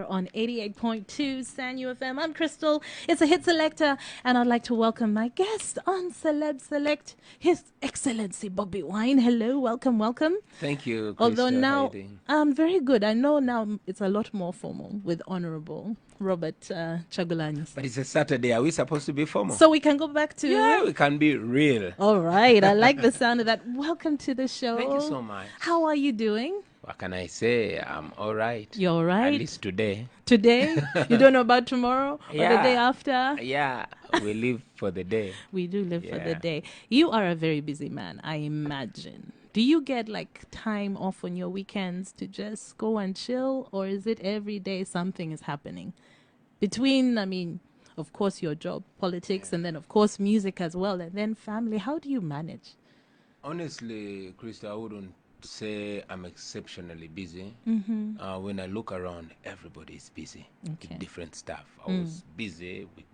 On 88.2 San UFM. I'm Crystal. It's a hit selector, and I'd like to welcome my guest on Celeb Select, His Excellency Bobi Wine. Hello, welcome, welcome. Thank you, Although Krista. How you now doing? I'm very good. I know now it's a lot more formal with Honorable Robert Chagulanyi. But it's a Saturday. Are we supposed to be formal? So we can go back to. Yeah, we can be real. All right. I like the sound of that. Welcome to the show. Thank you so much. How are you doing? What can I say? I'm all right. You're all right? At least today. Today? You don't know about tomorrow or the Yeah. day after? Yeah, we live for the day. We do live for the Yeah. day. You are a very busy man, I imagine. Do you get like time off on your weekends to just go and chill, or is it every day something is happening? Between, of course, your job, politics, and then, of course, music as well, and then family. How do you manage? Honestly, Krista, I wouldn't say I'm exceptionally busy. When I look around, everybody is busy Okay. with different stuff. I was busy with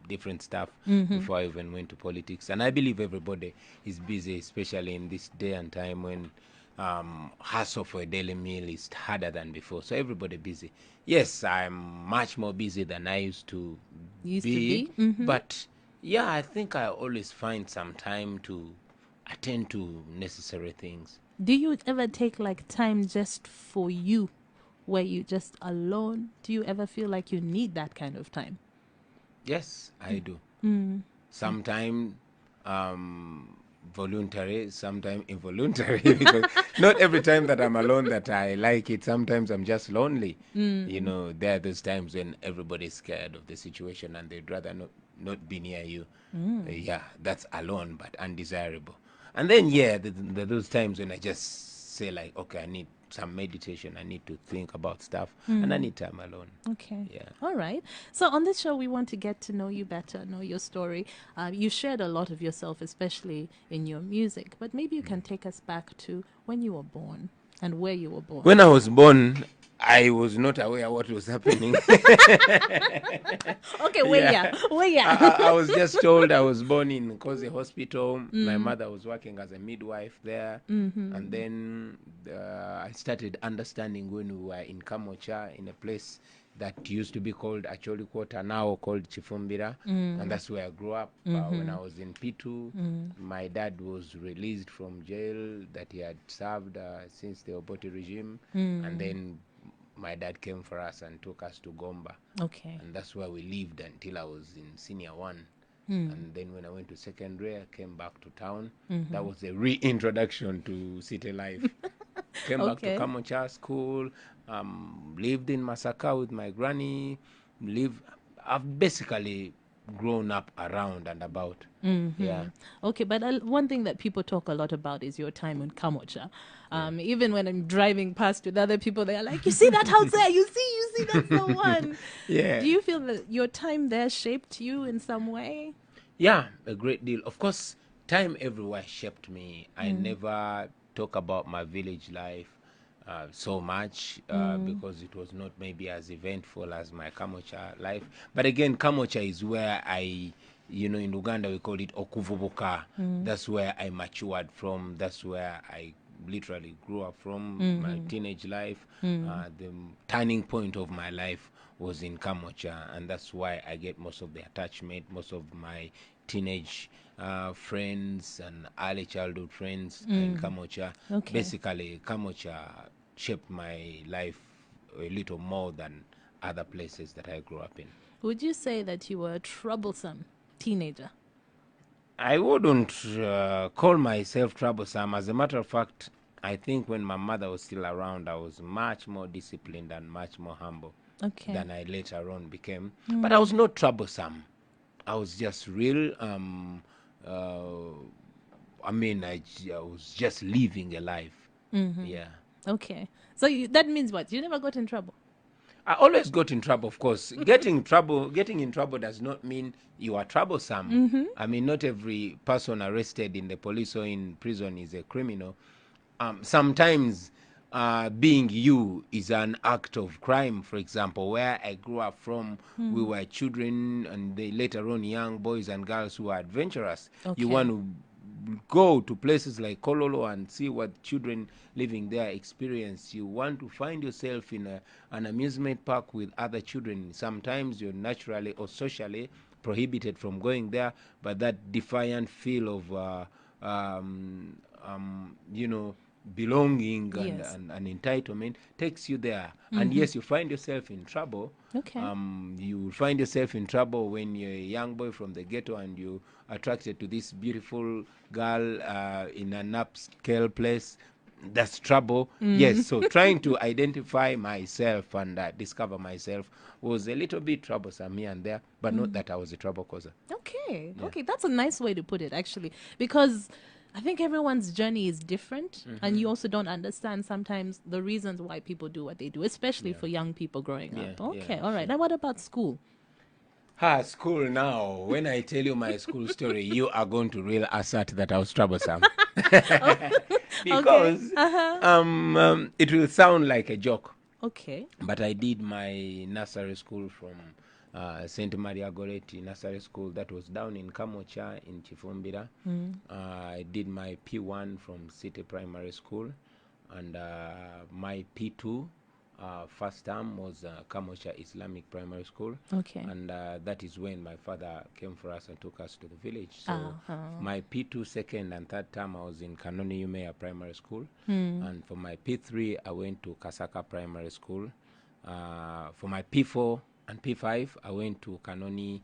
different stuff before I even went to politics. And I believe everybody is busy, especially in this day and time when hustle for a daily meal is harder than before. So everybody busy. Yes, I'm much more busy than I used to be. But yeah, I think I always find some time to attend to necessary things. Do you ever take like time just for you, where you just alone? Do you ever feel like you need that kind of time? Yes, I do. Sometimes voluntary, sometimes involuntary, because not every time that I'm alone that I like it. Sometimes I'm just lonely. You know, there are those times when everybody's scared of the situation and they'd rather not be near you. Yeah, that's alone but undesirable. And then, yeah, those times when I just say like, okay, I need some meditation. I need to think about stuff, and I need time alone. Okay. Yeah. All right. So on this show, we want to get to know you better, know your story. You shared a lot of yourself, especially in your music, but maybe you can take us back to when you were born and where you were born. When I was born, I was not aware what was happening. Okay, where Yeah. ya? I was just told I was born in Koze Hospital. My mother was working as a midwife there. And then I started understanding when we were in Kamocha, in a place that used to be called Acholi Quarter, now called Chifumbira. And that's where I grew up. When I was in P2, my dad was released from jail that he had served since the Obote regime. And then my dad came for us and took us to Gomba. Okay. And that's where we lived until I was in senior one. And then when I went to secondary, I came back to town. That was a reintroduction to city life. Came back to Okay. Kamocha school, lived in Masaka with my granny. I've basically grown up around and about. Yeah. Okay, but one thing that people talk a lot about is your time in Kamocha. Even when I'm driving past with other people, they're like, "You see that house there? You see, that's the one." Yeah. Do you feel that your time there shaped you in some way? Yeah, a great deal. Of course, time everywhere shaped me. I never talk about my village life so much because it was not maybe as eventful as my Kamocha life. But again, Kamocha is where in Uganda we call it Okuvubuka. That's where I matured from. That's where I literally grew up from. My teenage life, the turning point of my life was in Kamocha, and that's why I get most of the attachment, most of my teenage friends and early childhood friends in Kamocha. Okay. Basically, Kamocha shaped my life a little more than other places that I grew up in. Would you say that you were a troublesome teenager? I wouldn't call myself troublesome. As a matter of fact, I think when my mother was still around, I was much more disciplined and much more humble Okay. than I later on became. But I was not troublesome. I was just real. I was just living a life. Yeah. Okay. So that means what? You never got in trouble? I always got in trouble, of course. Getting in trouble does not mean you are troublesome. I mean, not every person arrested in the police or in prison is a criminal. Sometimes being you is an act of crime. For example, where I grew up from, we were children and later on young boys and girls who are adventurous. Okay. You want to go to places like Kololo and see what children living there experience. You want to find yourself in an amusement park with other children. Sometimes you're naturally or socially prohibited from going there, but that defiant feel of you know, belonging Yes. and entitlement takes you there. And yes, you find yourself in trouble. Okay. You will find yourself in trouble when you're a young boy from the ghetto and you attracted to this beautiful girl in an upscale place. That's trouble. Yes, so trying to identify myself and discover myself was a little bit troublesome here and there, but not that I was a trouble causer. Okay. Okay. That's a nice way to put it, actually, because I think everyone's journey is different, and you also don't understand sometimes the reasons why people do what they do, especially for young people growing up. Okay. All right. Sure. Now, what about school? School now. When I tell you my school story, you are going to really assert that I was troublesome. Okay. Because it will sound like a joke. Okay. But I did my nursery school from St. Maria Goretti Nursery School that was down in Kamocha in Chifumbira. I did my P1 from City Primary School, and my P2 first term was Kamocha Islamic Primary School. Okay. And that is when my father came for us and took us to the village. So my P2 second and third term I was in Kanoni Umea Primary School. And for my P3 I went to Kasaka Primary School. For my P4 and P5 I went to Kanoni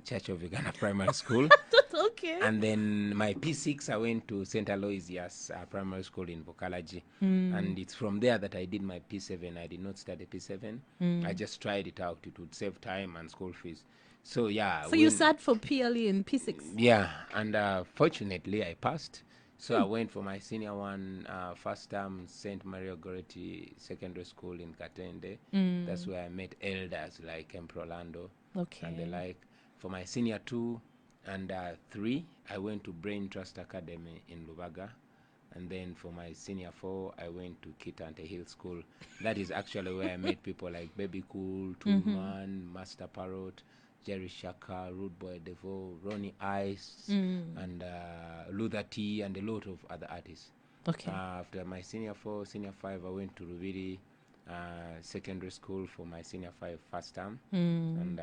Church of Uganda Primary School. Okay. And then my P6 I went to St. Aloysius Primary School in Bokalaji. And it's from there that I did my P7. I did not study P7. I just tried it out. It would save time and school fees. So yeah. So you sat for PLE in P6? Yeah, and fortunately I passed. So I went for my senior one, first term, St. Maria Goretti Secondary School in Katende. That's where I met elders like Emperor Orlando and the Okay. like. For my senior 2 and 3, I went to Brain Trust Academy in Lubaga. And then for my senior 4, I went to Kitante Hill School. That is actually where I met people like Baby Cool, Toolman, Master Parrot, Jerry Shaka, Rude Boy Devo, Ronnie Ice, and Luther T, and a lot of other artists. Okay. After my senior 4, senior 5, I went to Rubiri Secondary School for my senior 5 first term. And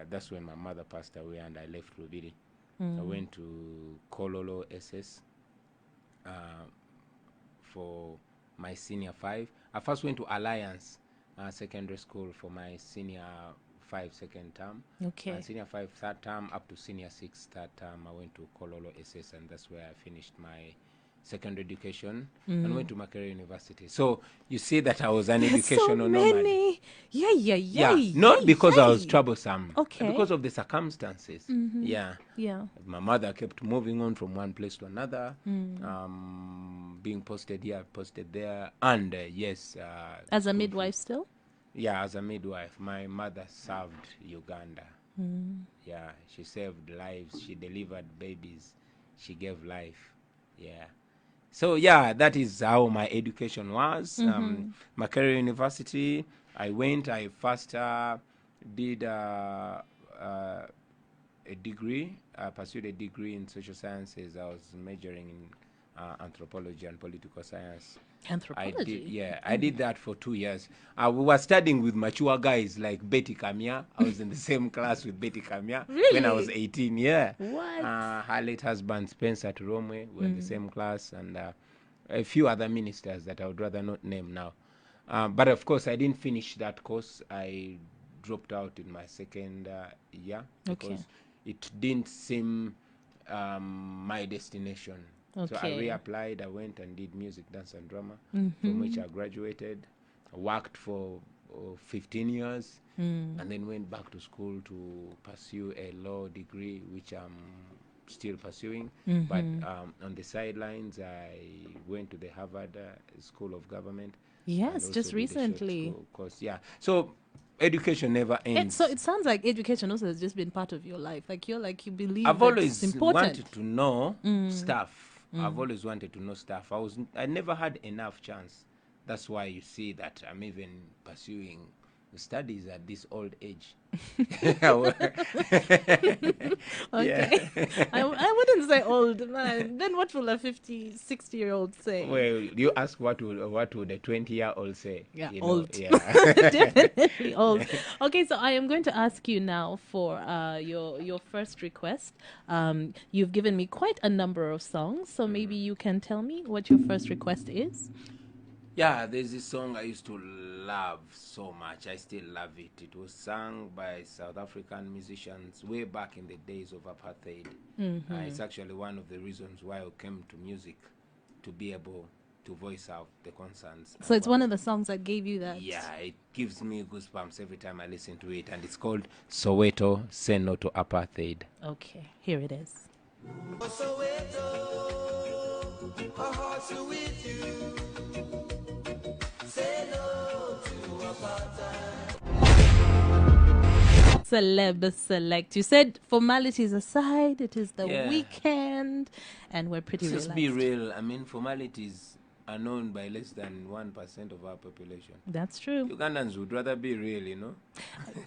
that's when my mother passed away and I left Rubiri. I went to Kololo SS for my senior 5. I first went to Alliance Secondary School for my senior 5 second term. Okay. Senior 5 third term up to senior 6 third term. I went to Kololo SS, and that's where I finished my secondary education and went to Makerere University. So you see that I was an educational nomad. Many. Yeah. Not because I was troublesome. Okay. Because of the circumstances. Yeah. Yeah. My mother kept moving on from one place to another, being posted here, posted there, and yes. As a midwife still? Yeah, as a midwife. My mother served Uganda. Yeah, she saved lives. She delivered babies. She gave life. Yeah. So yeah, that is how my education was. Makerere University, I went. I first did a degree. I pursued a degree in social sciences. I was majoring in anthropology and political science. Anthropology? I did that for 2 years. We were studying with mature guys like Betty Kamia. I was in the same class with Betty Kamia when I was 18. Yeah. What? Her late husband Spencer Turomwe were in the same class, and a few other ministers that I would rather not name now. But of course, I didn't finish that course. I dropped out in my second year because it didn't seem my destination. So I reapplied. I went and did music, dance, and drama, from which I graduated. I worked for 15 years, and then went back to school to pursue a law degree, which I'm still pursuing. But on the sidelines, I went to the Harvard School of Government. Yes, just recently. Of course, yeah. So education never ends. So it sounds like education also has just been part of your life. Like you believe I've that always it's important. wanted to know stuff. I've always wanted to know stuff. I never had enough chance. That's why you see that I'm even pursuing studies at this old age. Okay. Yeah. I wouldn't say old. Man. Then what will a 50, 60-year-old say? Well, you ask what would a 20-year-old say? Yeah, You know, old. yeah. Definitely old. Okay, so I am going to ask you now for your first request. You've given me quite a number of songs, so maybe you can tell me what your first request is. Yeah, there's this song I used to love so much. I still love it. It was sung by South African musicians way back in the days of apartheid. It's actually one of the reasons why I came to music, to be able to voice out the concerns So of it's one of the songs that gave you that. yeah, it gives me goosebumps every time I listen to it, and it's called Soweto Say No to Apartheid. Okay, here it is. Celeb select. You said formalities aside, it is the Yeah. weekend, and we're pretty Let's relaxed. be real. I mean, formalities are known by less than 1% of our population. That's true. Ugandans would rather be real, you know?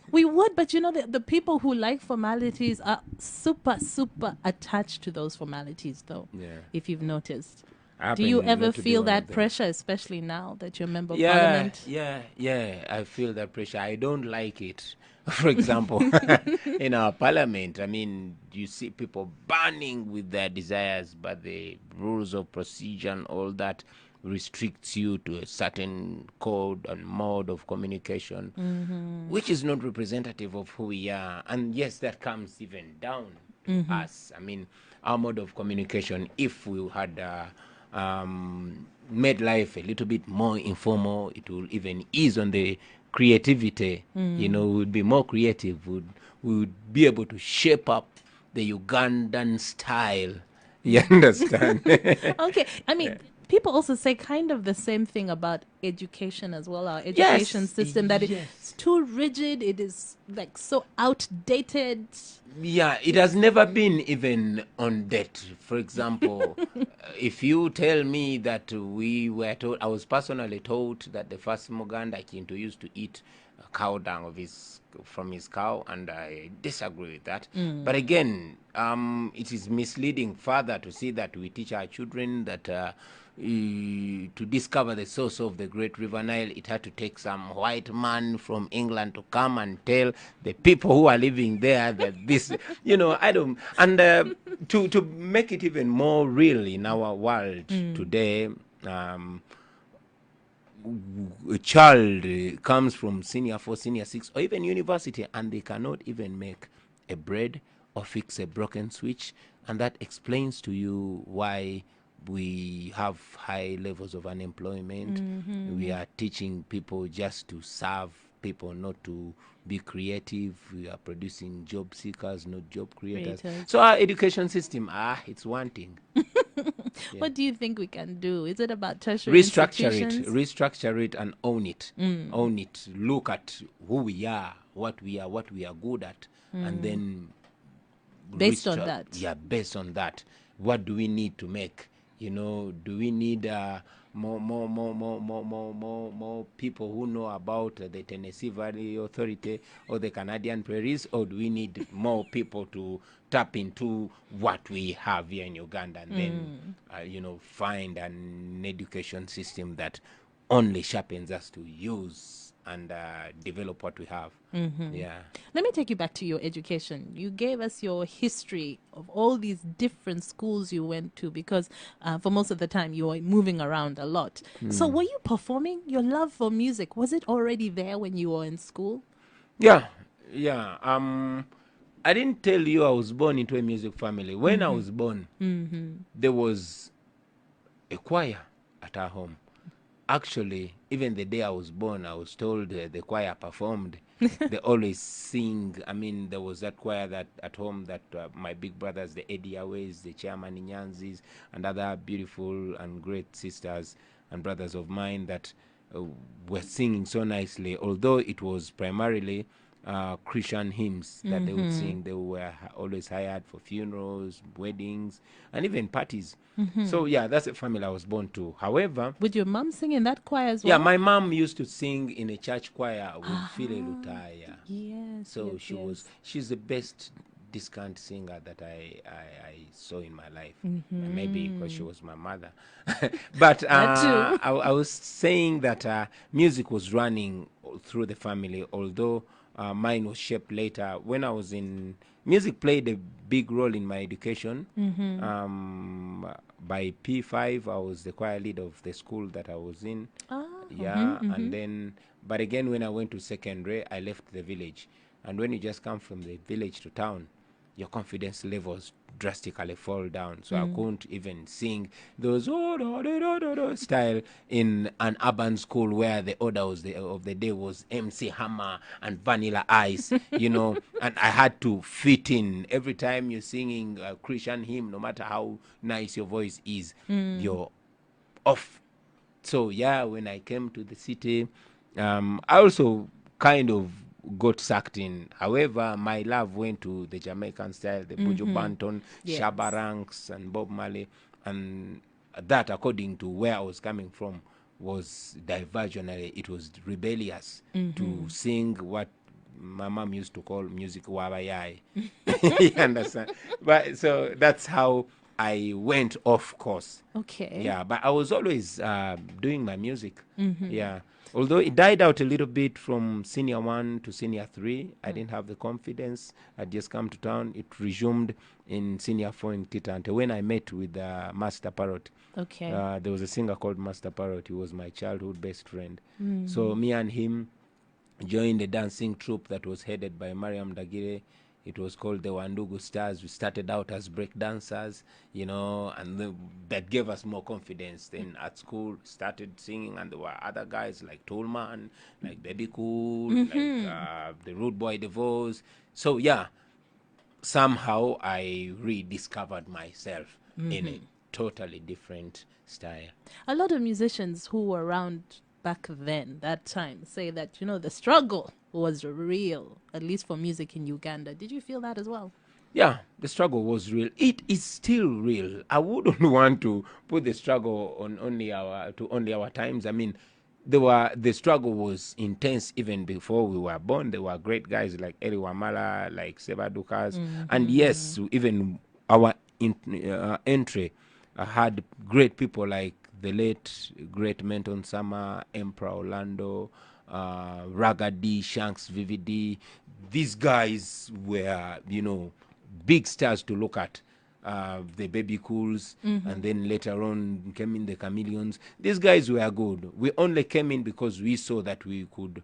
We would, but you know, the people who like formalities are super, super attached to those formalities, though. Yeah. If you've noticed. I Do you happen ever not to be feel one of that them. pressure, especially now that you're a member of Yeah, parliament? yeah. I feel that pressure. I don't like it. For example, in our parliament, I mean, you see people burning with their desires, but the rules of procedure and all that restricts you to a certain code and mode of communication, which is not representative of who we are. And yes, that comes even down to us. I mean, our mode of communication, if we had made life a little bit more informal, it will even ease on the creativity. You know, we would be more creative. We would be able to shape up the Ugandan style. You understand? Okay, I mean, people also say kind of the same thing about education as well. Our education system that it's too rigid. It is like so outdated. Yeah, it has never been even on debt. For example, if you tell me that we were told, I was personally told that the first Muganda Kintu used to eat cow dung from his cow, and I disagree with that. But again, it is misleading further to see that we teach our children that to discover the source of the great river Nile, it had to take some white man from England to come and tell the people who are living there that this, I don't. And to make it even more real in our world today, a child comes from senior 4, senior 6, or even university, and they cannot even make a bread or fix a broken switch. And that explains to you why we have high levels of unemployment. We are teaching people just to serve people, not to be creative. We are producing job seekers, not job creators. So our education system, it's wanting. What do you think we can do? Is it about tertiary institutions? Restructure it, and own it. Own it. Look at who we are, what we are good at, and then Based on that. Yeah, based on that, what do we need to make? Do we need more people who know about the Tennessee Valley Authority or the Canadian Prairies, or do we need more people to tap into what we have here in Uganda, and then find an education system that only sharpens us to use and develop what we have. Yeah. Let me take you back to your education. You gave us your history of all these different schools you went to because for most of the time you were moving around a lot. So were you performing? Your love for music, was it already there when you were in school? Yeah. I didn't tell you I was born into a music family. When I was born, there was a choir at our home. Actually, even the day I was born, I was told the choir performed. They always sing. I mean, there was that choir that at home that my big brothers, the Ediaways, the Chairman Inyanzis, and other beautiful and great sisters and brothers of mine that were singing so nicely. Although it was primarily Christian hymns that they would sing. They were always hired for funerals, weddings, and even parties. So yeah, that's a family I was born to. However, Would your mom sing in that choir as yeah, well? my mom used to sing in a church choir with Phile Lutaya. Yes, So yes, yes. she's the best discount singer that I saw in my life. Maybe because she was my mother. But That too. I was saying that music was running through the family, although mine was shaped later. When I was in music, played a big role in my education. By P5, I was the choir leader of the school that I was in. Ah, Yeah, and then, but again, when I went to secondary, I left the village. And when you just come from the village to town, your confidence levels drastically fall down. So I couldn't even sing those style in an urban school where the order was of the day was MC Hammer and Vanilla Ice, and I had to fit in. Every time you're singing a Christian hymn, no matter how nice your voice is, you're off. So yeah, when I came to the city, I also kind of got sucked in. However, my love went to the Jamaican style, the Buju Banton, yes. Shabba Ranks, and Bob Marley, and that, according to where I was coming from, was diversionary. It was rebellious to sing what my mom used to call music wabayai. You understand? But so that's how I went off course. Okay. Yeah, but I was always doing my music. Yeah, although it died out a little bit from senior 1 to senior 3. I didn't have the confidence. I'd just come to town. It resumed in senior 4 in Kitante when I met with Master Parrot. Okay. There was a singer called Master Parrot. He was my childhood best friend. So me and him joined a dancing troupe that was headed by Mariam Dagire. It was called the Wandugu Stars. We started out as break dancers, and that gave us more confidence. Then at school, started singing, and there were other guys like Toolman, like Baby Cool, like the Rude Boy DeVos. So yeah, somehow I rediscovered myself in a totally different style. A lot of musicians who were around back then, that time, say that, the struggle was real, at least for music in Uganda. Did you feel that as well? Yeah, the struggle was real. It is still real. I wouldn't want to put the struggle on only our times. I mean, the struggle was intense even before we were born. There were great guys like Eri Wamala, like Seba Dukas, and yes, even our entry had great people like the late great Menton Summer, Emperor Orlando, Raga D, Shanks, VVD. These guys were, big stars to look at. The Baby Cools, and then later on came in the Chameleons. These guys were good. We only came in because we saw that we could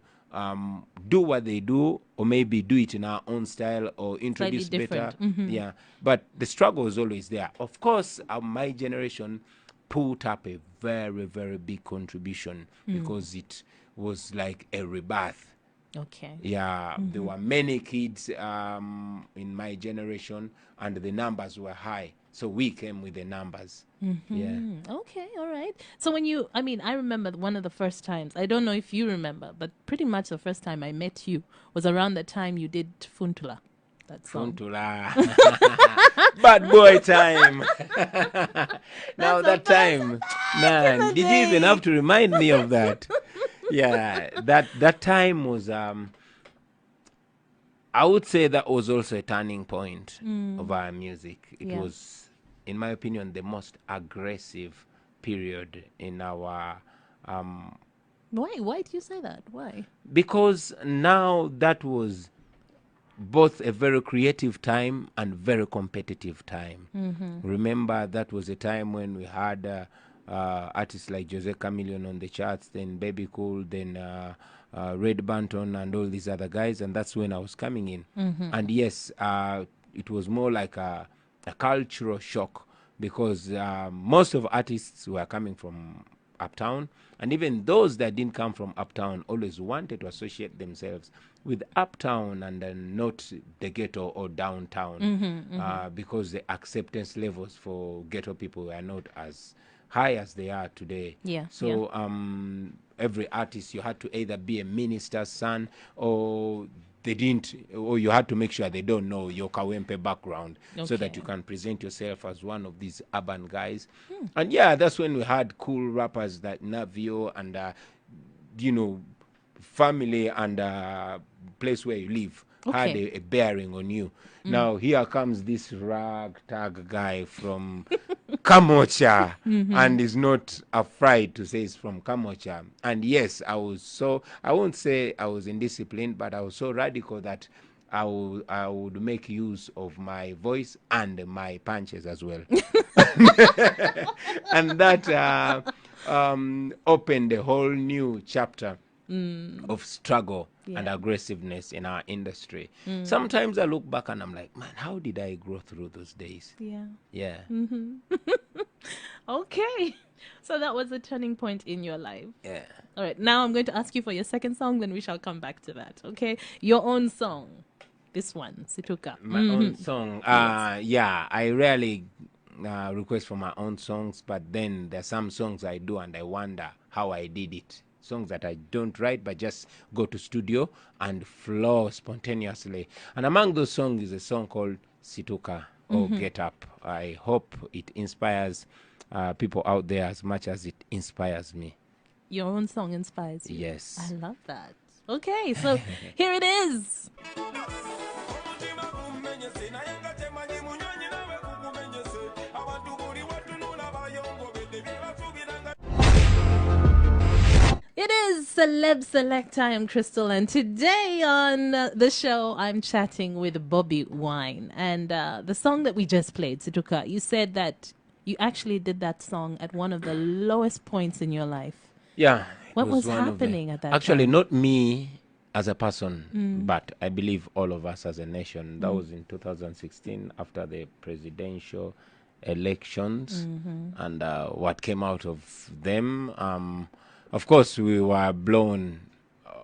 do what they do, or maybe do it in our own style, or introduce Slightly better. different. Yeah, but the struggle is always there. Of course, my generation put up a very, very big contribution because it was like a rebirth. Okay. Yeah, there were many kids in my generation, and the numbers were high. So we came with the numbers. Yeah. Okay, all right. So I remember one of the first times, I don't know if you remember, but pretty much the first time I met you was around the time you did Funtula, that song. Funtula. Bad boy time. Now the that time, man, did you even have to remind me of that? Yeah, that time was I would say that was also a turning point of our music. It Yeah. was, in my opinion, the most aggressive period in our Why do you say that? Why? because now that was both a very creative time and very competitive time. Remember, that was a time when we had artists like Jose Chameleon on the charts, then Baby Cool, then Red Banton, and all these other guys, and that's when I was coming in. And yes, it was more like a cultural shock because most of artists were coming from uptown, and even those that didn't come from uptown always wanted to associate themselves with uptown and not the ghetto or downtown, because the acceptance levels for ghetto people were not as high as they are today. Yeah, So every artist, you had to either be a minister's son or they didn't, or you had to make sure they don't know your Kawempe background, so that Okay. you can present yourself as one of these urban guys. And yeah, that's when we had cool rappers like Navio and you know, family and place where you live had Okay. a bearing on you. Now here comes this ragtag guy from Kamocha, and is not afraid to say it's from Kamocha. And yes, I won't say I was indisciplined, but I was so radical that I would make use of my voice and my punches as well. And that opened a whole new chapter of struggle and Yeah. aggressiveness in our industry. Sometimes I look back and I'm like, man, how did I grow through those days? Yeah. Yeah. Okay. So that was a turning point in your life. Yeah. All right. Now I'm going to ask you for your second song, then we shall come back to that. Okay. Your own song. This one, Situka. My own song. Yeah, I rarely request for my own songs, but then there's some songs I do and I wonder how I did it. Songs that I don't write but just go to studio and flow spontaneously. And among those songs is a song called Situka or Get Up. I hope it inspires people out there as much as it inspires me. Your own song inspires you. Yes. I love that. Okay, so here it is. It is Celeb Select. I am Crystal, and today on the show, I'm chatting with Bobi Wine. And the song that we just played, Situka, you said that you actually did that song at one of the lowest points in your life. Yeah. What was one of the- happening at that Actually, time? not me as a person, but I believe all of us as a nation. That was in 2016 after the presidential elections, and what came out of them. Of course, we were blown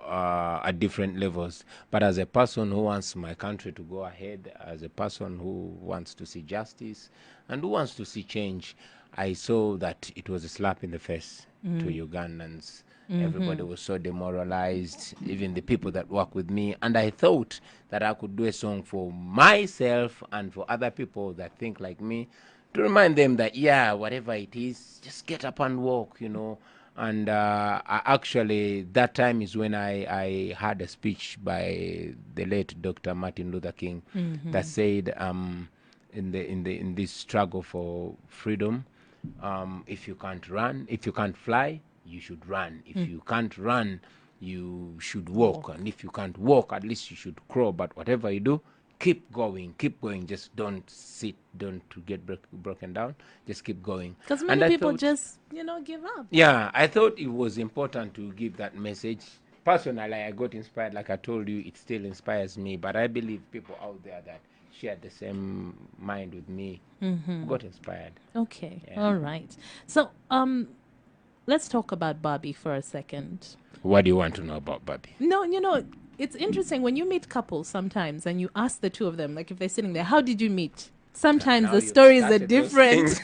at different levels. But as a person who wants my country to go ahead, as a person who wants to see justice and who wants to see change, I saw that it was a slap in the face to Ugandans. Everybody was so demoralized, even the people that work with me. And I thought that I could do a song for myself and for other people that think like me, to remind them that, yeah, whatever it is, just get up and walk, you know. And actually, that time is when I had a speech by the late Dr. Martin Luther King that said, in this struggle for freedom, if you can't run, if you can't fly, you should run. If you can't run, you should walk. And if you can't walk, at least you should crawl. But whatever you do, keep going, keep going. Just don't sit, don't to get broken down. Just keep going. Because And many I people thought- just, give up. yeah, I thought it was important to give that message. Personally, I got inspired. Like I told you, it still inspires me. But I believe people out there that shared the same mind with me got inspired. Okay, Yeah. all right. So, let's talk about Bobby for a second. What do you want to know about Bobi? No, it's interesting when you meet couples sometimes and you ask the two of them, like if they're sitting there, how did you meet? Sometimes Now the you've stories are started those different. things.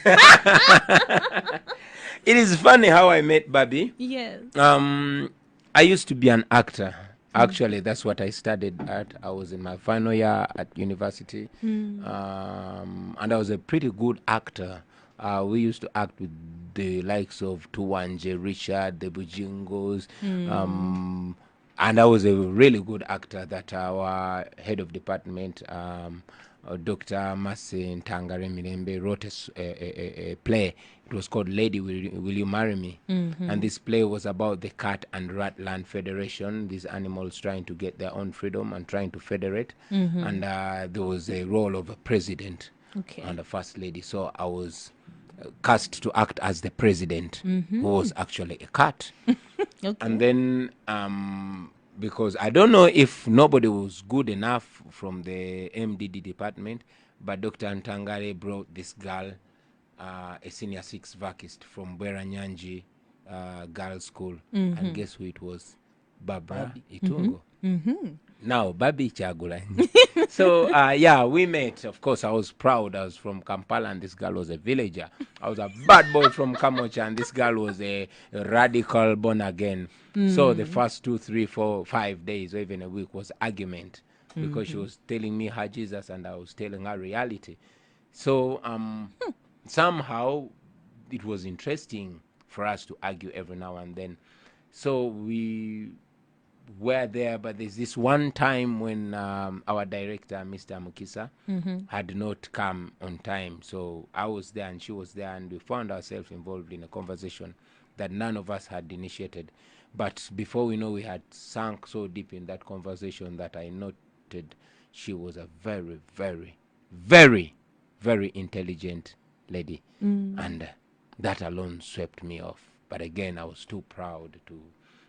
It is funny how I met Bobi. Yes. I used to be an actor. Actually, that's what I studied at. I was in my final year at university, and I was a pretty good actor. We used to act with the likes of Tuwanje, Richard, the Bujingos, and I was a really good actor that our head of department, Dr. Masi Ntangare Mirembe, wrote a play. It was called Lady, Will You Marry Me? And this play was about the Cat and Rat Land Federation, these animals trying to get their own freedom and trying to federate. And there was a role of a president Okay. and a first lady. So I was cast to act as the president, who was actually a cat. Okay. And then, because I don't know if nobody was good enough from the MDD department, but Dr. Ntangare brought this girl, a senior six vacist from Bweranyanji Girls School. And guess who it was? Barbara Bobi. Itungo. Now, Babi Chagulanyi. So, yeah, we met. Of course, I was proud. I was from Kampala, and this girl was a villager. I was a bad boy from Kamocha, and this girl was a radical born again. So, the first 2, 3, 4, 5 days, or even a week, was argument because she was telling me her Jesus, and I was telling her reality. So, somehow, it was interesting for us to argue every now and then. So, we were there, but there's this one time when our director, Mr. Mukisa, had not come on time. So I was there and she was there, and we found ourselves involved in a conversation that none of us had initiated. But before we know, we had sunk so deep in that conversation that I noted she was a very, very, very, very intelligent lady. And that alone swept me off. But again, I was too proud to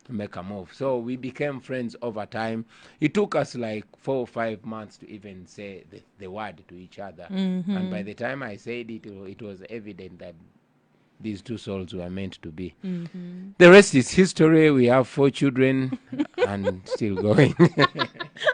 make a move. So we became friends over time. It took us like 4 or 5 months to even say the word to each other. And by the time I said it, it was evident that these two souls were meant to be. The rest is history. We have 4 children and still going.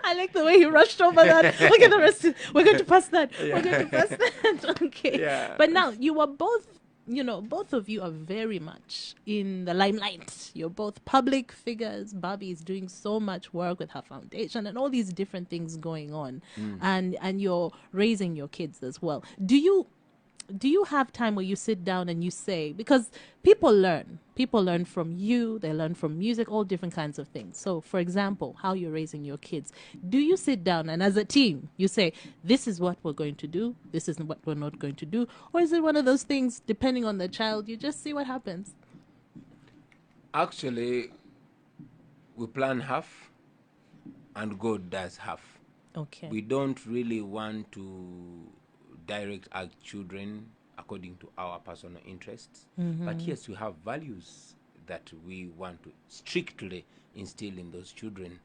I like the way you rushed over that. Okay, the rest is, we're going to pass that. We're going to pass that. Okay. Yeah. But now you are both, both of you are very much in the limelight. You're both public figures. Bobi is doing so much work with her foundation and all these different things going on. And you're raising your kids as well. Do you have time where you sit down and you say, because people learn from you, they learn from music, all different kinds of things. So for example, how you're raising your kids, do you sit down and as a team you say, this is what we're going to do, this is what we're not going to do? Or is it one of those things, depending on the child, you just see what happens? Actually, we plan half and God does half. Okay. We don't really want to direct our children according to our personal interests. But yes, we have values that we want to strictly instill in those children.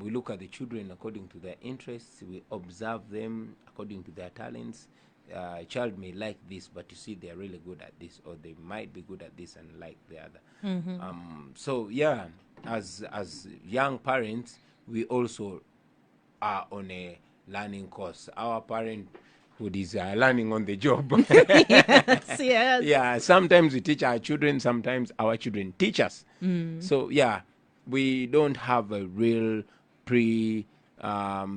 We look at the children according to their interests. We observe them according to their talents. A child may like this, but you see they're really good at this, or they might be good at this and like the other. So yeah, as young parents, we also are on a learning course. Our parenthood is learning on the job. Yes, yes. Yeah, sometimes we teach our children, sometimes our children teach us. So yeah, we don't have a real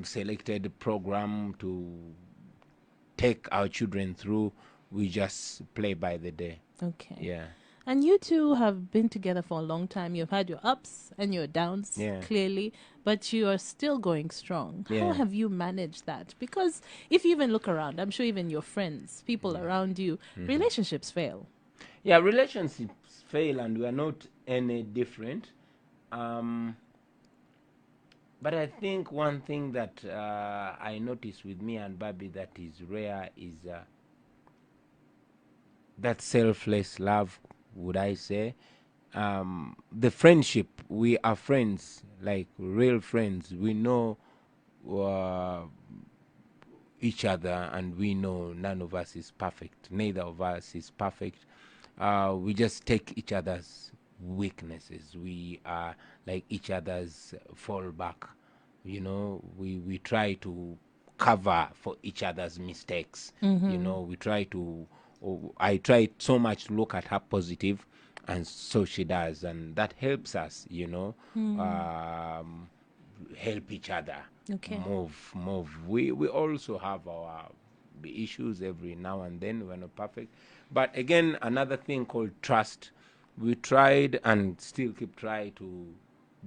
selected program to take our children through. We just play by the day. Okay. Yeah. And you two have been together for a long time. You've had your ups and your downs, Yeah. clearly, but you are still going strong. How Yeah. have you managed that? Because if you even look around, I'm sure even your friends, people around you, relationships fail. Yeah, relationships fail, and we are not any different. But I think one thing that I notice with me and Babi that is rare is that selfless love, would I say. The friendship, we are friends, like real friends. We know uh, each other, and we know none of us is perfect. Neither of us is perfect. We just take each other's weaknesses. We are like each other's fallback. We try to cover for each other's mistakes. We try to. I try so much to look at her positive, and so she does, and that helps us. Help each other. Okay. Move. We also have our issues every now and then. We're not perfect, but again, another thing called trust. We tried and still keep trying to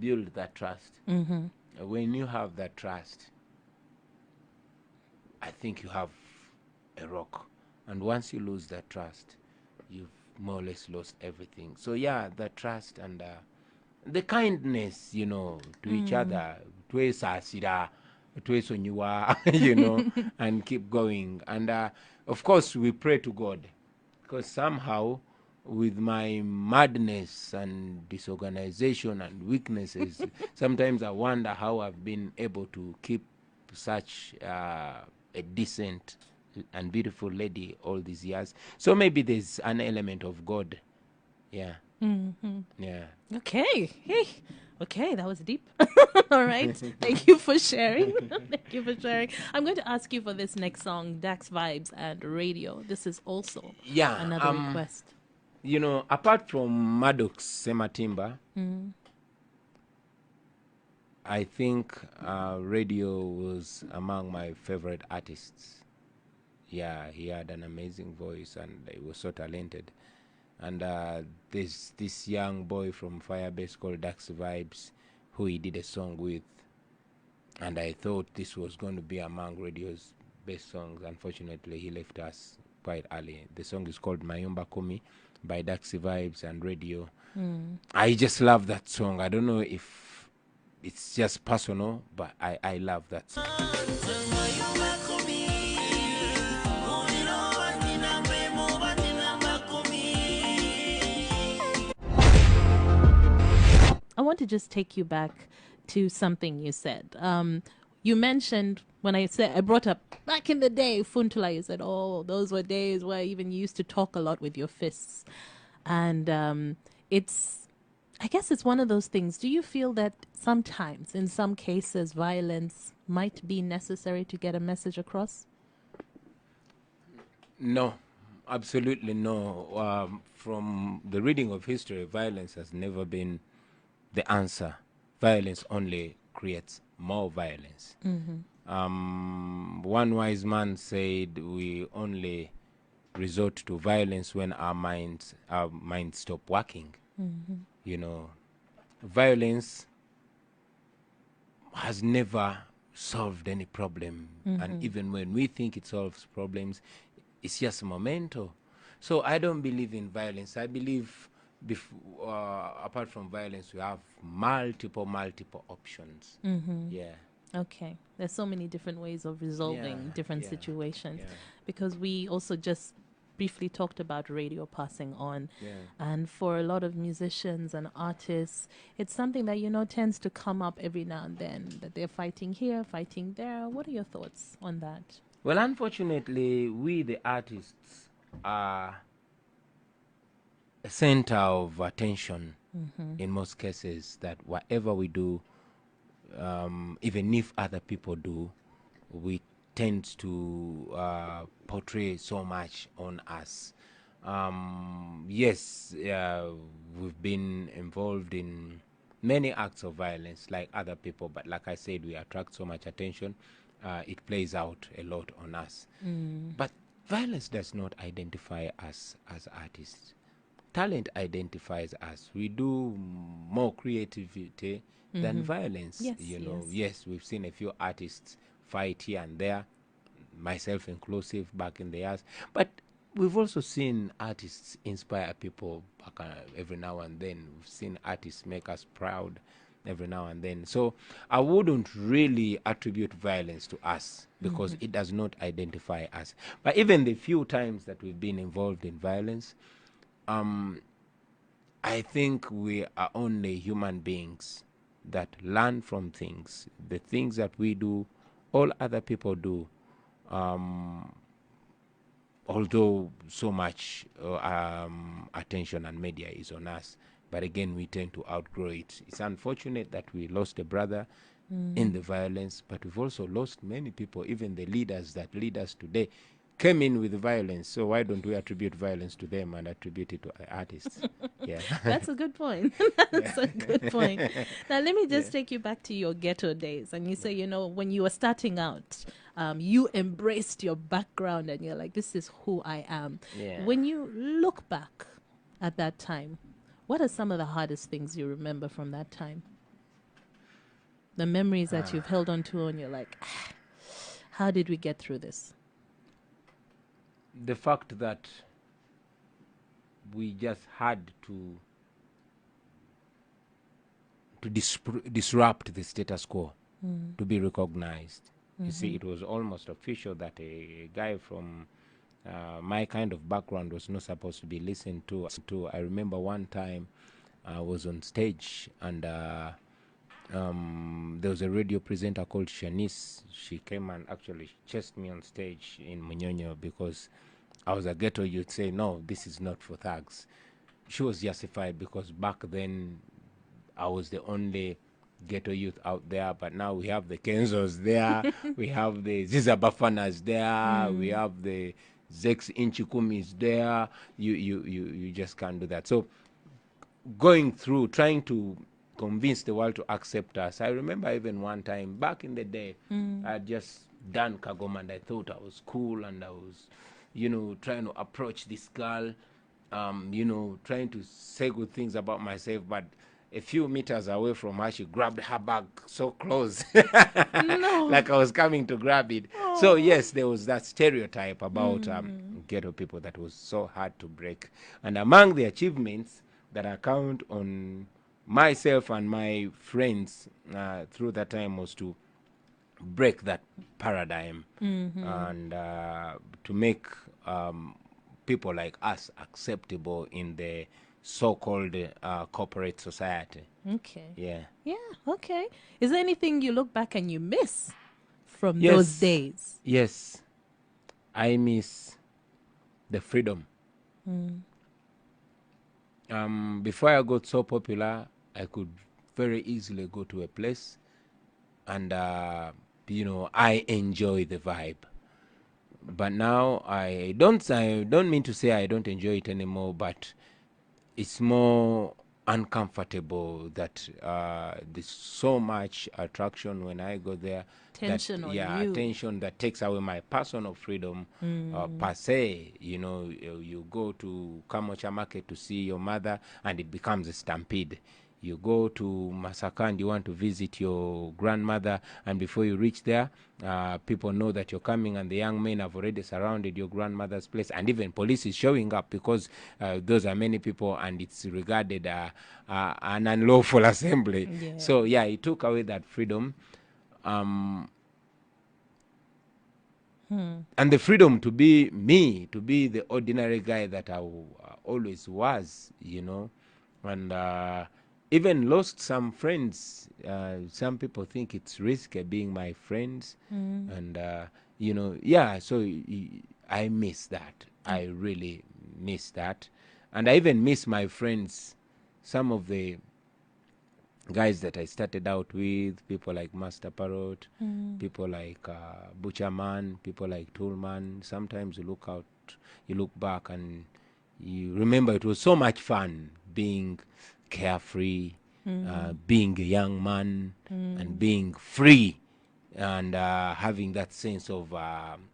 build that trust. When you have that trust, I think you have a rock, and once you lose that trust, you've more or less lost everything. So yeah, the trust and the kindness, to each other, twesasira, twesonyiwa, and keep going. And of course, we pray to God, because somehow, with my madness and disorganization and weaknesses, sometimes I wonder how I've been able to keep such a decent and beautiful lady all these years. So maybe there's an element of God. Yeah. Yeah. Okay. Hey, Okay, that was deep. All right. Thank you for sharing. Thank you for sharing. I'm going to ask you for this next song, Dax Vibes and Radio. This is also Yeah. another request. You know, apart from Maddox Sematimba, I think Radio was among my favorite artists. Yeah, he had an amazing voice and he was so talented. And there's this young boy from Firebase called Dax Vibes who he did a song with. And I thought this was going to be among Radio's best songs. Unfortunately, he left us quite early. The song is called Mayumba Kumi by Daxi Vibes and Radio. I just love that song. I don't know if it's just personal, but I love that song. I want to just take you back to something you said. You mentioned when I brought up back in the day, Funtula, you said, oh, those were days where even you used to talk a lot with your fists. And I guess it's one of those things. Do you feel that sometimes, in some cases, violence might be necessary to get a message across? No, absolutely no. From the reading of history, violence has never been the answer. Violence only creates more violence. One wise man said, "We only resort to violence when our minds stop working." You know, violence has never solved any problem, and even when we think it solves problems, it's just a memento. So I don't believe in violence. I believe apart from violence, we have multiple options. Yeah. Okay. There's so many different ways of resolving different situations yeah. because we also just briefly talked about radio passing on. Yeah. And for a lot of musicians and artists, it's something that, tends to come up every now and then, that they're fighting here, fighting there. What are your thoughts on that? Well, unfortunately, we the artists are a center of attention in most cases, that whatever we do, even if other people do, we tend to portray so much on us. Yes, we've been involved in many acts of violence like other people, but like I said, we attract so much attention. It plays out a lot on us. But violence does not identify us as artists. Talent identifies us. We do more creativity than violence. Yes, Yes, we've seen a few artists fight here and there, myself inclusive, back in the years. But we've also seen artists inspire people back every now and then. We've seen artists make us proud every now and then. So I wouldn't really attribute violence to us because it does not identify us. But even the few times that we've been involved in violence, I think we are only human beings that learn from things. The things that we do, all other people do. Although so much attention and media is on us, but again, we tend to outgrow it. It's unfortunate that we lost a brother in the violence, but we've also lost many people. Even the leaders that lead us today came in with violence. So why don't we attribute violence to them and attribute it to artists? Yeah. That's a good point. That's a good point. Now, let me just take you back to your ghetto days. And you say, when you were starting out, you embraced your background and you're like, this is who I am. Yeah. When you look back at that time, what are some of the hardest things you remember from that time? The memories that you've held on to and you're like, how did we get through this? The fact that we just had to disrupt the status quo to be recognized. You see, it was almost official that a guy from my kind of background was not supposed to be listened to. I remember one time I was on stage and there was a radio presenter called Shanice. She came and actually chased me on stage in Munyonyo because I was a ghetto. You'd say, no, this is not for thugs. She was justified because back then I was the only ghetto youth out there, but now we have the Kenzos there, we have the Zizabafanas there, we have the Zex Inchikumis there. You just can't do that. So going through trying to convince the world to accept us. I remember even one time back in the day, I had just done Kagoma and I thought I was cool and I was, trying to approach this girl, trying to say good things about myself, but a few meters away from her, she grabbed her bag so close, No. like I was coming to grab it. So yes, there was that stereotype about ghetto people that was so hard to break. And among the achievements that I count on myself and my friends through that time was to break that paradigm and to make people like us acceptable in the so-called corporate society. Okay. Yeah. Yeah, okay. Is there anything you look back and you miss from those Yes. days? Yes. I miss the freedom. Before I got so popular, I could very easily go to a place and I enjoy the vibe. But now I don't mean to say I don't enjoy it anymore, but it's more uncomfortable that there's so much attraction when I go there, that Tension on you. attention that takes away my personal freedom per se. You go to Kamocha market to see your mother and it becomes a stampede. You go to Masaka and you want to visit your grandmother, and before you reach there, people know that you're coming, and the young men have already surrounded your grandmother's place, and even police is showing up because those are many people, and it's regarded an unlawful assembly. Yeah. So yeah, it took away that freedom, and the freedom to be me, to be the ordinary guy that I always was, and even lost some friends. Some people think it's risky being my friends, and yeah. So I miss that. I really miss that, and I even miss my friends. Some of the guys that I started out with, people like Master Parrot, people like Butcherman, people like Toolman. Sometimes you look back and you remember it was so much fun being carefree, being a young man, and being free, and having that sense of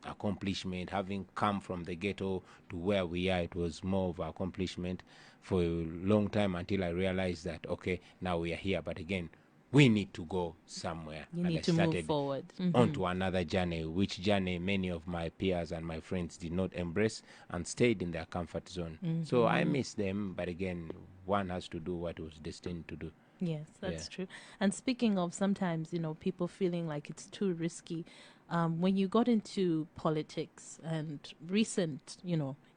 accomplishment. Having come from the ghetto to where we are, it was more of accomplishment for a long time until I realized that, okay, now we are here, but again, we need to go somewhere. You And need I to move started forward. onto another journey, which journey many of my peers and my friends did not embrace and stayed in their comfort zone. So I miss them, but again, one has to do what he was destined to do. Yes, that's Yeah. true. And speaking of sometimes, people feeling like it's too risky, when you got into politics and recent,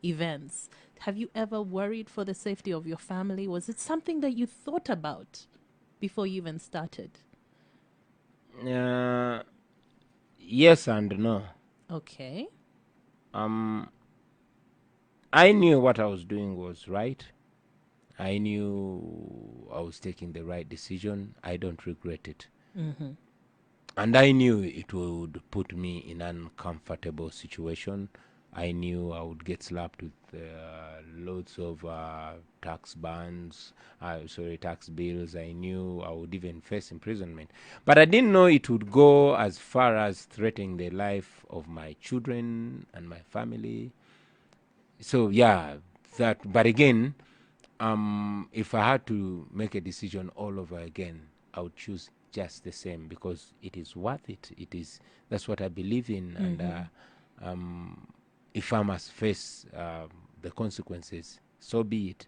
events, have you ever worried for the safety of your family? Was it something that you thought about before you even started? Yes and no. Okay. I knew what I was doing was right. I knew I was taking the right decision. I don't regret it. And I knew it would put me in an uncomfortable situation. I knew I would get slapped with loads of tax bans, tax bills. I knew I would even face imprisonment. But I didn't know it would go as far as threatening the life of my children and my family. So yeah, but again, if I had to make a decision all over again, I would choose just the same because it is worth it. That's what I believe in, and if I must face the consequences, so be it.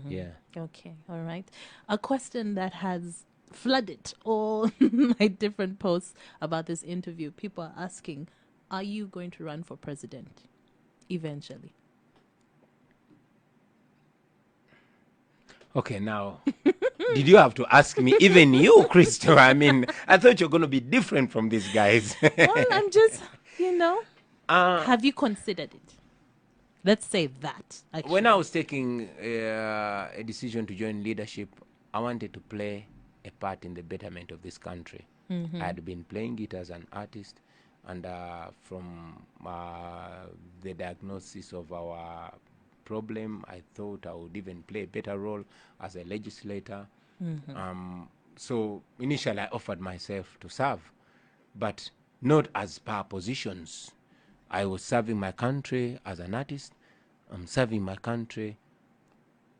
Yeah. Okay. All right. A question that has flooded all my different posts about this interview. People are asking, are you going to run for president eventually? Okay, now, did you have to ask me? Even you, Christopher. I mean, I thought you're going to be different from these guys. Well, I'm just, have you considered it? Let's say that, actually. When I was taking a decision to join leadership, I wanted to play a part in the betterment of this country. I had been playing it as an artist, and from the diagnosis of our problem, I thought I would even play a better role as a legislator. So initially I offered myself to serve, but not as per positions. I was serving my country as an artist. I'm serving my country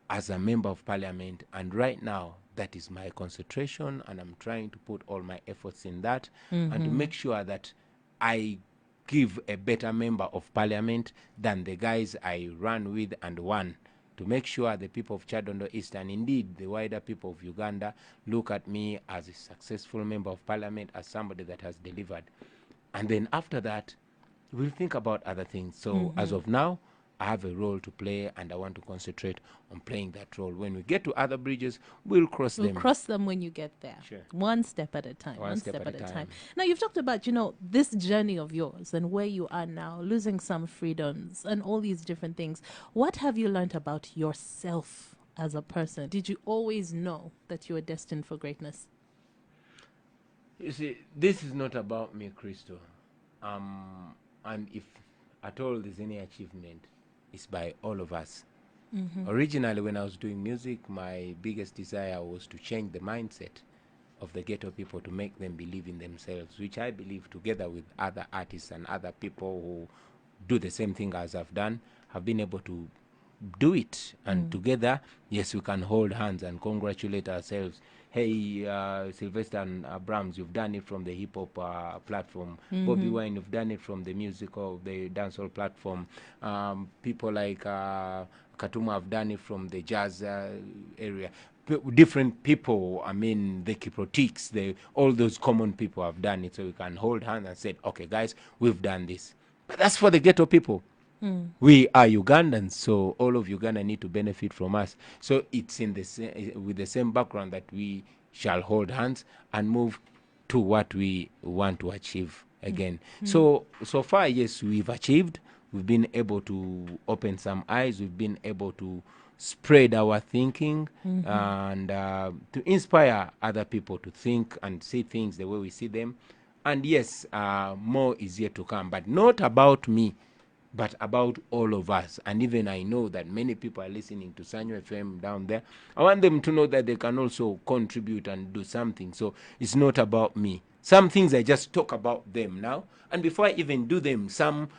as a member of parliament, and right now that is my concentration, and I'm trying to put all my efforts in that and to make sure that I give a better member of parliament than the guys I ran with and won, to make sure the people of Chadondo East and indeed the wider people of Uganda look at me as a successful member of parliament, as somebody that has delivered. And then after that, we'll think about other things. So as of now, I have a role to play, and I want to concentrate on playing that role. When we get to other bridges, we'll cross We'll them. cross them when you get there. Sure. One step at a time. One step at a time. Now, you've talked about, this journey of yours and where you are now, losing some freedoms and all these different things. What have you learned about yourself as a person? Did you always know that you were destined for greatness? You see, this is not about me, Crystal. And if at all there's any achievement, it's by all of us. Originally, when I was doing music, my biggest desire was to change the mindset of the ghetto people, to make them believe in themselves, which I believe, together with other artists and other people who do the same thing as I've done, have been able to do it. And together, yes, we can hold hands and congratulate ourselves. Hey, Sylvester and Abrams, you've done it from the hip hop platform. Bobi Wine, you've done it from the musical, the dancehall platform. People like Katuma have done it from the jazz area. Different people, I mean, the Kiprotics, all those common people have done it. So we can hold hands and say, okay, guys, we've done this. But that's for the ghetto people. We are Ugandans, so all of Uganda need to benefit from us. So it's in with the same background that we shall hold hands and move to what we want to achieve again. So far, yes, we've achieved. We've been able to open some eyes. We've been able to spread our thinking and to inspire other people to think and see things the way we see them. And yes, more is yet to come, but not about me, but about all of us. And even I know that many people are listening to Sanyo FM down there. I want them to know that they can also contribute and do something. So it's not about me. Some things I just talk about them now, and before I even do them, some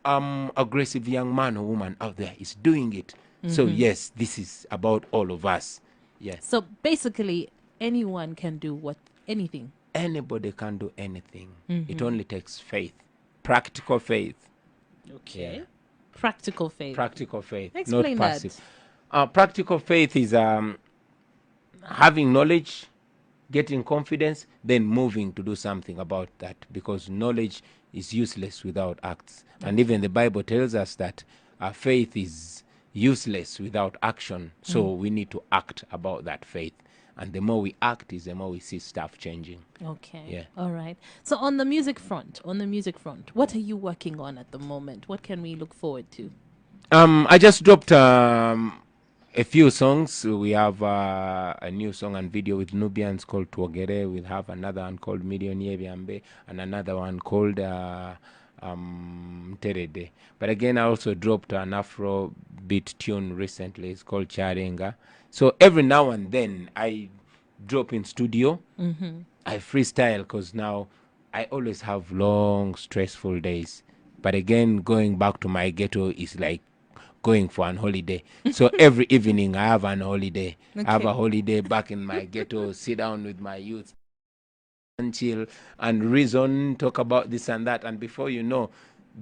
aggressive young man or woman out there is doing it. So yes, this is about all of us. Yes. So basically, anyone can do anything. Anybody can do anything. It only takes faith, practical faith. Okay. Yeah. Practical faith. Practical faith, Explain not passive. Practical faith is having knowledge, getting confidence, then moving to do something about that, because knowledge is useless without acts. And even the Bible tells us that faith is useless without action. So we need to act about that faith. And the more we act is the more we see stuff changing. Okay. Yeah. All right. So on the music front, what are you working on at the moment? What can we look forward to? I just dropped a few songs. We have a new song and video with Nubians called Tuogere. We'll have another one called Million Yebiambe and another one called Terede. But again, I also dropped an Afro beat tune recently. It's called Charenga. So every now and then I drop in studio. I freestyle, because now I always have long, stressful days. But again, going back to my ghetto is like going for an holiday. So every evening I have an holiday. Okay. I have a holiday back in my ghetto, sit down with my youth and chill and reason, talk about this and that. And before you know,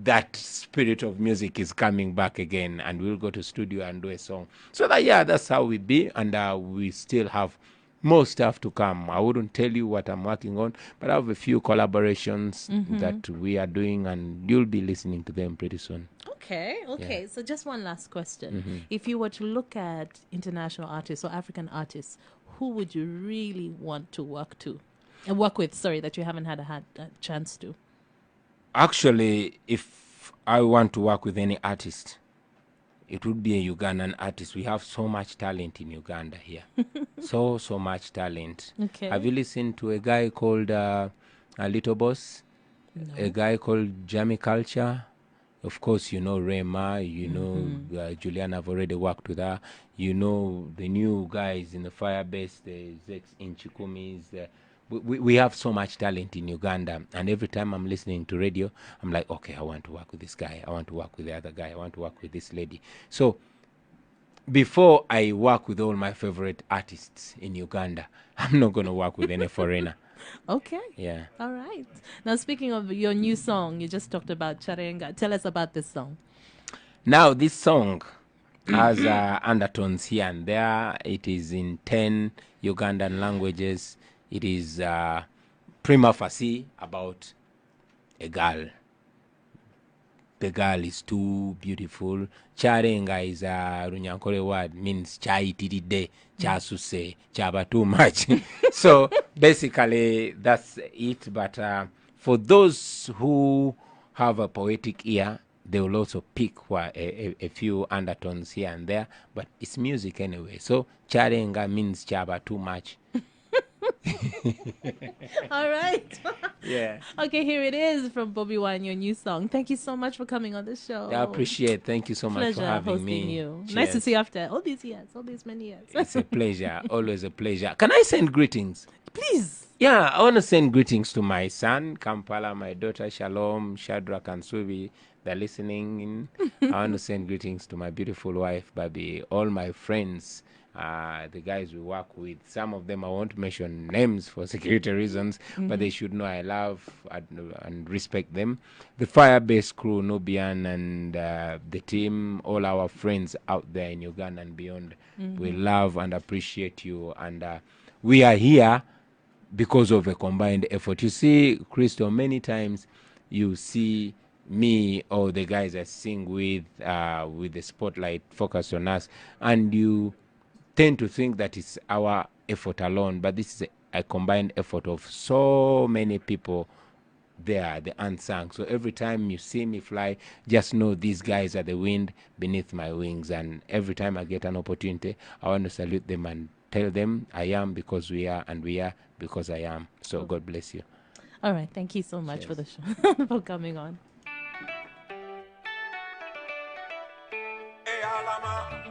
that spirit of music is coming back again, and we'll go to studio and do a song. So that's how we be, and we still have more stuff to come. I wouldn't tell you what I'm working on, but I have a few collaborations that we are doing, and you'll be listening to them pretty soon. Okay. Yeah. So just one last question. If you were to look at international artists or African artists, who would you really want to work with, that you haven't had a chance to? Actually, if I want to work with any artist, it would be a Ugandan artist. We have so much talent in Uganda here. So much talent. Okay. Have you listened to a guy called Little Boss? A No. guy called Jamie Culture? Of course, you know Rema, you know Juliana, I've already worked with her. You know the new guys in the Firebase, the Zex Inchikumis. We have so much talent in Uganda, and every time I'm listening to radio, I'm like, okay, I want to work with this guy. I want to work with the other guy. I want to work with this lady. So before I work with all my favorite artists in Uganda, I'm not going to work with any foreigner. Okay. Yeah. All right. Now, speaking of your new song, you just talked about Charenga. Tell us about this song. Now, this song has undertones here and there. It is in 10 Ugandan languages. It is prima facie about a girl. The girl is too beautiful. Charenga is a Runyankore word, means chaitiride, chasuse, chaba too much. So basically that's it. But for those who have a poetic ear, they will also pick a few undertones here and there. But it's music anyway. So charenga means chaba too much. All right. Yeah. Okay, here it is from Bobi Wine, your new song. Thank you so much for coming on the show. I appreciate. Thank you so much for Pleasure having hosting me. you. Cheers. Nice to see you after all these years, all these many years. It's a pleasure. Always a pleasure. Can I send greetings? Please. Yeah, I want to send greetings to my son, Kampala, my daughter, Shalom, Shadrach, and Subi. They're listening in. I want to send greetings to my beautiful wife, Babi, all my friends, the guys we work with. Some of them I won't mention names for security reasons, but they should know I love and respect them. The Firebase crew, Nubian, and the team, all our friends out there in Uganda and beyond. We love and appreciate you. And we are here because of a combined effort. You see, Crystal, many times you see me or the guys I sing with the spotlight focused on us, and you tend to think that it's our effort alone, but this is a combined effort of so many people there, the unsung. So every time you see me fly, just know these guys are the wind beneath my wings. And every time I get an opportunity, I want to salute them and tell them I am because we are, and we are because I am. So God bless you. All right. Thank you so much for the show, for coming on. Alama.